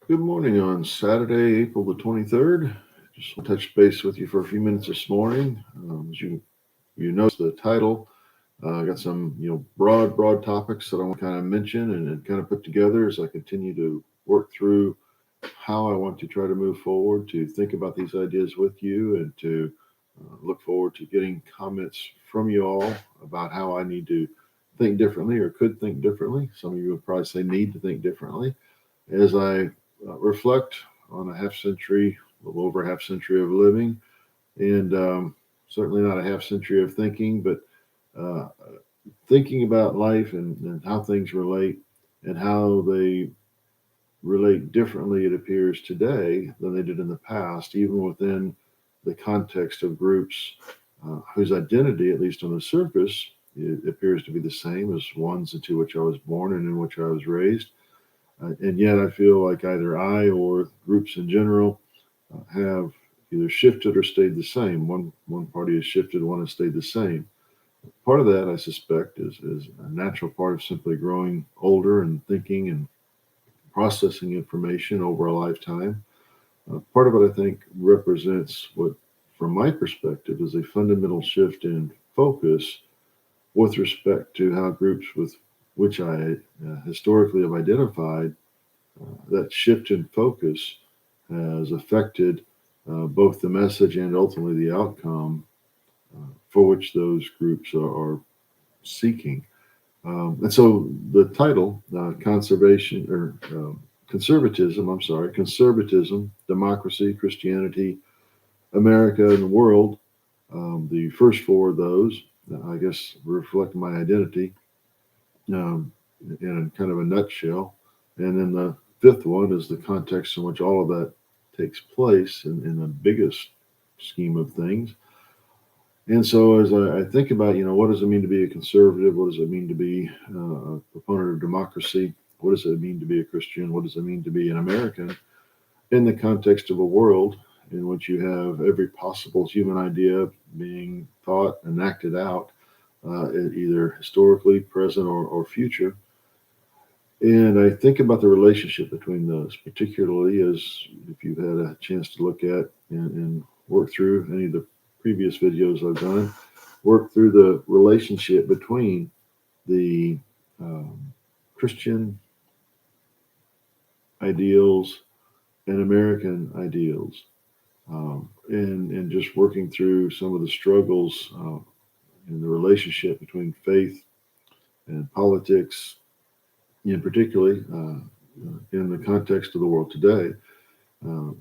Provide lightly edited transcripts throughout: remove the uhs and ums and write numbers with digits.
Good morning on Saturday, April the 23rd. Just want to touch base with you for a few minutes this morning. As you notice the title, I got some broad topics that I want to kind of mention and kind of put together as I continue to work through how I want to try to move forward to think about these ideas with you and to look forward to getting comments from you all about how I need to think differently or could think differently. Some of you would probably say need to think differently as I reflect on a half century, a little over a half century of living, and certainly not a half century of thinking, but uh, thinking about life and how things relate and how they relate differently, it appears today than they did in the past, even within the context of groups whose identity, at least on the surface, it appears to be the same as ones into which I was born and in which I was raised. And yet, I feel like either I or groups in general have either shifted or stayed the same. One party has shifted, one has stayed the same. Part of that, I suspect, is a natural part of simply growing older and thinking and processing information over a lifetime. Part of it, I think, represents what, from my perspective, is a fundamental shift in focus with respect to how groups with which I historically have identified. That shift in focus has affected both the message and ultimately the outcome for which those groups are seeking. And so the title, conservation or conservatism, I'm sorry, conservatism, democracy, Christianity, America, and the world. The first four of those, I guess, reflect my identity um, in a kind of a nutshell. And then the fifth one is the context in which all of that takes place in the biggest scheme of things. And so as I think about, what does it mean to be a conservative? What does it mean to be a proponent of democracy? What does it mean to be a Christian? What does it mean to be an American in the context of a world in which you have every possible human idea being thought and acted out, either historically, present, or future? And I think about the relationship between those, particularly as if you've had a chance to look at and work through any of the previous videos I've done, work through the relationship between the Christian ideals and American ideals, and just working through some of the struggles in the relationship between faith and politics, and particularly in the context of the world today,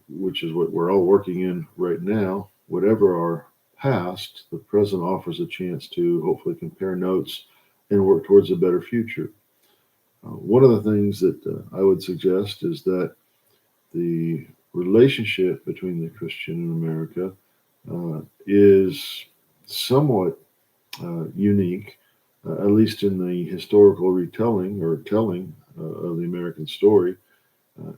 which is what we're all working in right now. Whatever our past, the present offers a chance to hopefully compare notes and work towards a better future. One of the things that I would suggest is that the relationship between the Christian and America is somewhat unique, at least in the historical retelling or telling of the American story,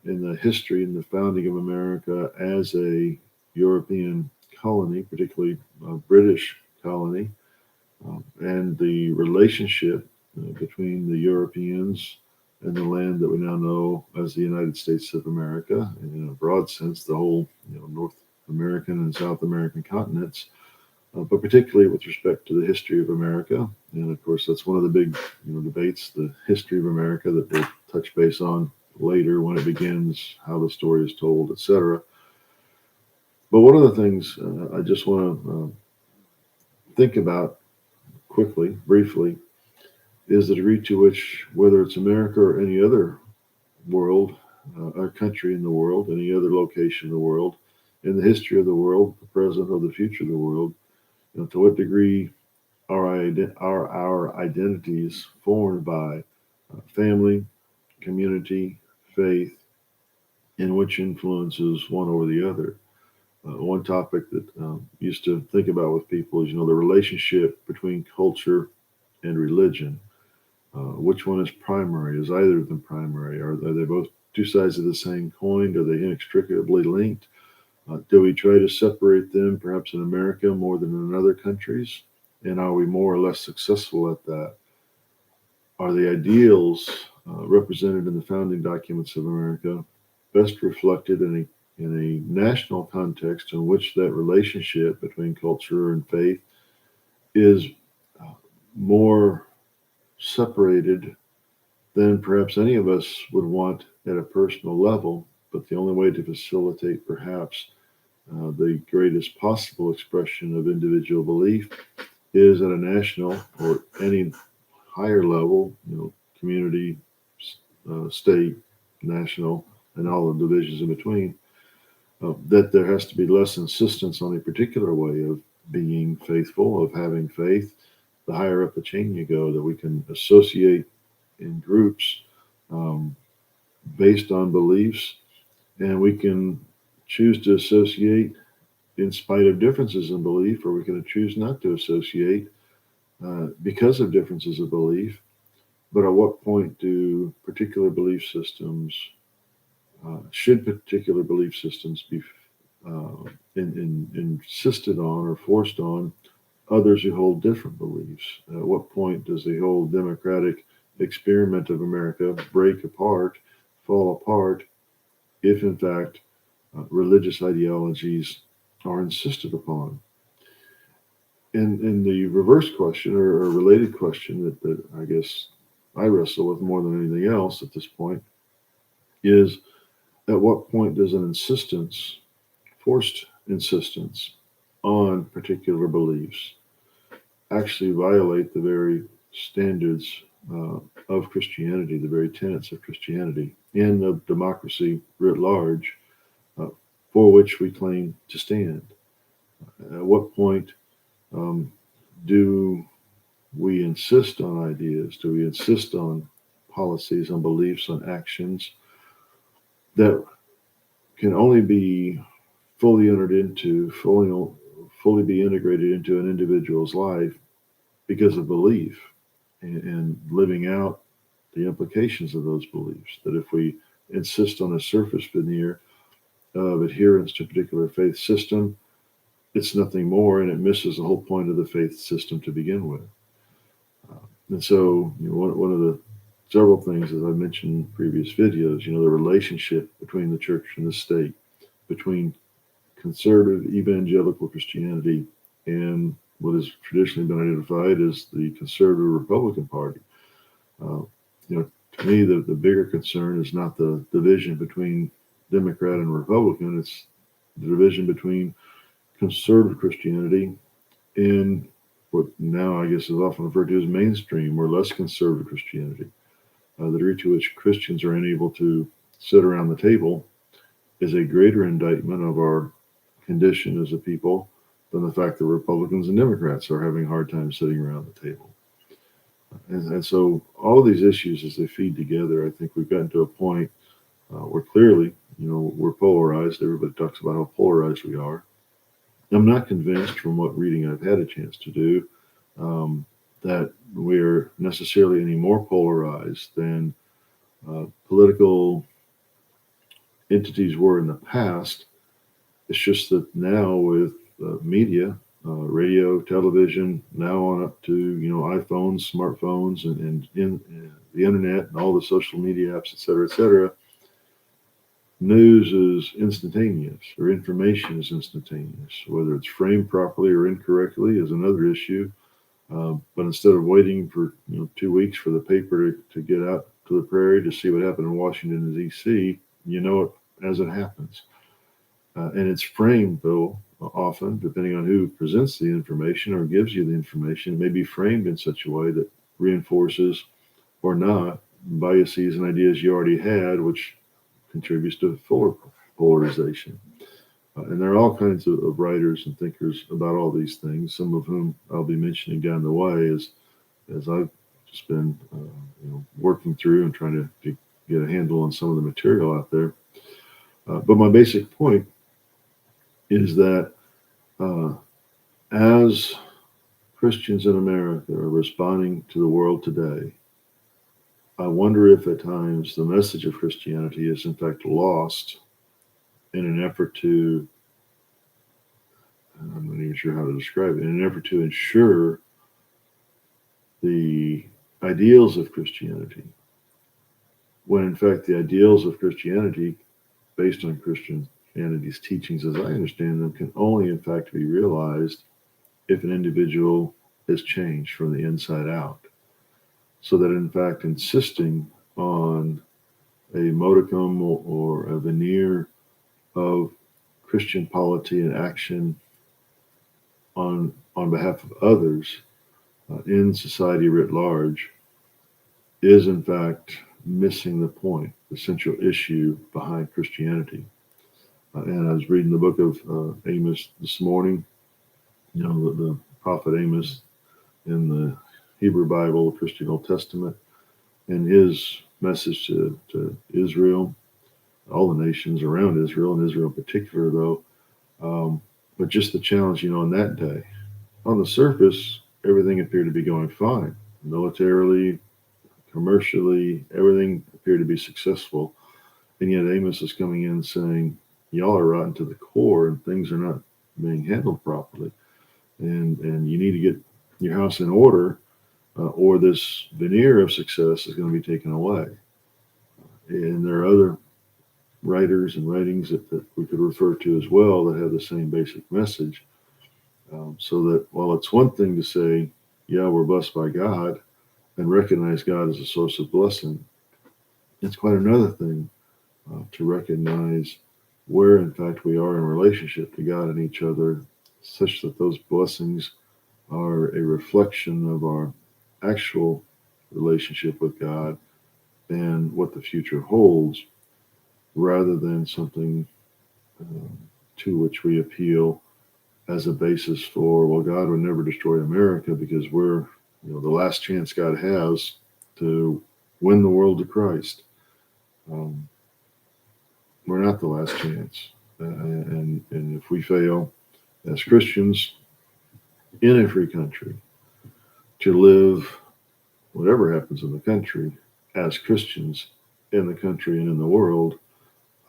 in the history and the founding of America as a European colony, particularly a British colony, and the relationship between the Europeans and the land that we now know as the United States of America, and in a broad sense, the whole North American and South American continents, but particularly with respect to the history of America. And of course, that's one of the big debates, the history of America, that we'll touch base on later, when it begins, how the story is told, etc. But one of the things I just want to think about quickly, briefly, is the degree to which, whether it's America or any other world, or country in the world, any other location in the world, in the history of the world, the present or the future of the world, to what degree are our identities formed by family, community, faith, and which influences one over the other. One topic that used to think about with people is, the relationship between culture and religion. Which one is primary? Is either of them primary? Are they both two sides of the same coin? Are they inextricably linked? Do we try to separate them, perhaps in America more than in other countries? And are we more or less successful at that? Are the ideals represented in the founding documents of America best reflected in a national context in which that relationship between culture and faith is more separated than perhaps any of us would want at a personal level. But the only way to facilitate perhaps the greatest possible expression of individual belief is at a national or any higher level, community, state, national, and all the divisions in between, that there has to be less insistence on a particular way of being faithful, of having faith. The higher up the chain you go, that we can associate in groups um, based on beliefs, and we can choose to associate in spite of differences in belief, or we can choose not to associate because of differences of belief. But at what point do particular belief systems, should particular belief systems be insisted on or forced on others who hold different beliefs? At what point does the whole democratic experiment of America break apart, fall apart, if in fact religious ideologies are insisted upon? And the reverse question or related question that I guess I wrestle with more than anything else at this point is, at what point does an insistence, forced insistence on particular beliefs, actually violate the very standards of Christianity, the very tenets of Christianity and of democracy writ large, uh, for which we claim to stand? At what point um, do we insist on ideas? Do we insist on policies, on beliefs, on actions that can only be fully entered into, fully be integrated into an individual's life because of belief and living out the implications of those beliefs? That if we insist on a surface veneer of adherence to a particular faith system, it's nothing more, and it misses the whole point of the faith system to begin with. And so, one of the several things, as I mentioned in previous videos, the relationship between the church and the state, between conservative evangelical Christianity and what has traditionally been identified as the conservative Republican Party. Uh, to me, the bigger concern is not the division between Democrat and Republican, it's the division between conservative Christianity and what now I guess is often referred to as mainstream or less conservative Christianity. The degree to which Christians are unable to sit around the table is a greater indictment of our condition as a people than the fact that Republicans and Democrats are having a hard time sitting around the table. And so all of these issues, as they feed together, I think we've gotten to a point where clearly, we're polarized. Everybody talks about how polarized we are. I'm not convinced from what reading I've had a chance to do that we're necessarily any more polarized than political entities were in the past. It's just that now with media, radio, television, now on up to iPhones, smartphones, and the internet and all the social media apps, et cetera, news is instantaneous, or information is instantaneous. Whether it's framed properly or incorrectly is another issue. But instead of waiting for 2 weeks for the paper to get out to the prairie to see what happened in Washington D.C., you know it as it happens. And it's framed, though, often, depending on who presents the information or gives you the information, it may be framed in such a way that reinforces or not biases and ideas you already had, which contributes to fuller polarization. And there are all kinds of writers and thinkers about all these things, some of whom I'll be mentioning down the way as I've just been working through and trying to get a handle on some of the material out there. But my basic point is that as Christians in America are responding to the world today, I wonder if at times the message of Christianity is in fact lost in an effort to, I'm not even sure how to describe it, in an effort to ensure the ideals of Christianity, when in fact the ideals of Christianity based on Christianity's teachings, as I understand them, can only in fact be realized if an individual is changed from the inside out. So that in fact insisting on a modicum or a veneer of Christian polity and action on behalf of others in society writ large is in fact missing the point, the central issue behind Christianity. And I was reading the book of Amos this morning, the prophet Amos in the Hebrew Bible, the Christian Old Testament, and his message to Israel, all the nations around Israel, and Israel in particular, though. But just the challenge, on that day. On the surface, everything appeared to be going fine. Militarily, commercially, everything appeared to be successful. And yet Amos is coming in saying, y'all are rotten to the core and things are not being handled properly. And you need to get your house in order or this veneer of success is going to be taken away. And there are other writers and writings that we could refer to as well that have the same basic message. So that while it's one thing to say, yeah, we're blessed by God and recognize God as a source of blessing, it's quite another thing to recognize where, in fact, we are in relationship to God and each other, such that those blessings are a reflection of our actual relationship with God and what the future holds, rather than something to which we appeal as a basis for, well, God would never destroy America because we're, the last chance God has to win the world to Christ. We're not the last chance. And if we fail as Christians in a free country to live whatever happens in the country as Christians in the country and in the world,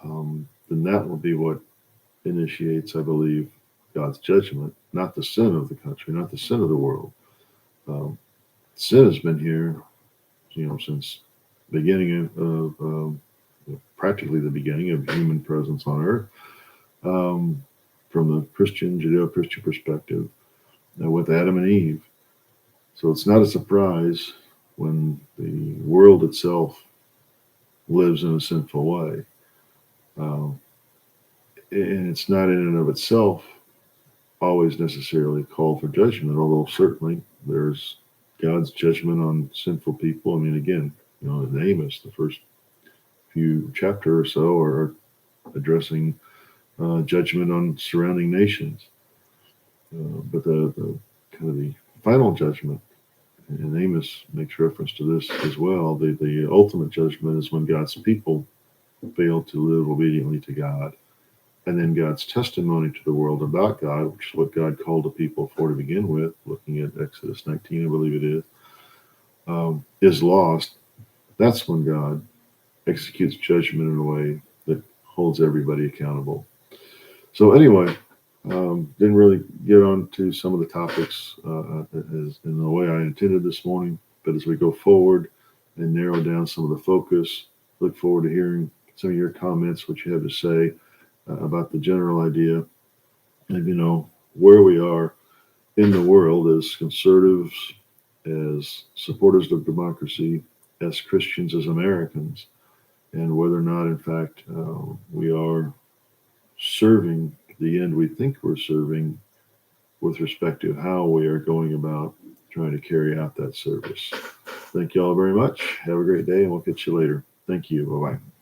then that will be what initiates, I believe, God's judgment, not the sin of the country, not the sin of the world. Sin has been here, since the beginning of practically the beginning of human presence on earth, from the Judeo-Christian perspective, with Adam and Eve. So it's not a surprise when the world itself lives in a sinful way. And it's not in and of itself always necessarily a call for judgment, although certainly there's God's judgment on sinful people. I mean, again, in Amos, the first few chapter or so are addressing judgment on surrounding nations. But the kind of the final judgment, and Amos makes reference to this as well, the ultimate judgment is when God's people fail to live obediently to God. And then God's testimony to the world about God, which is what God called the people for to begin with, looking at Exodus 19, I believe it is lost. That's when God executes judgment in a way that holds everybody accountable. So anyway, didn't really get on to some of the topics as in the way I intended this morning, but as we go forward and narrow down some of the focus, look forward to hearing some of your comments, what you have to say about the general idea and, where we are in the world as conservatives, as supporters of democracy, as Christians, as Americans, and whether or not, in fact, we are serving the end we think we're serving with respect to how we are going about trying to carry out that service. Thank you all very much. Have a great day, and we'll catch you later. Thank you. Bye-bye.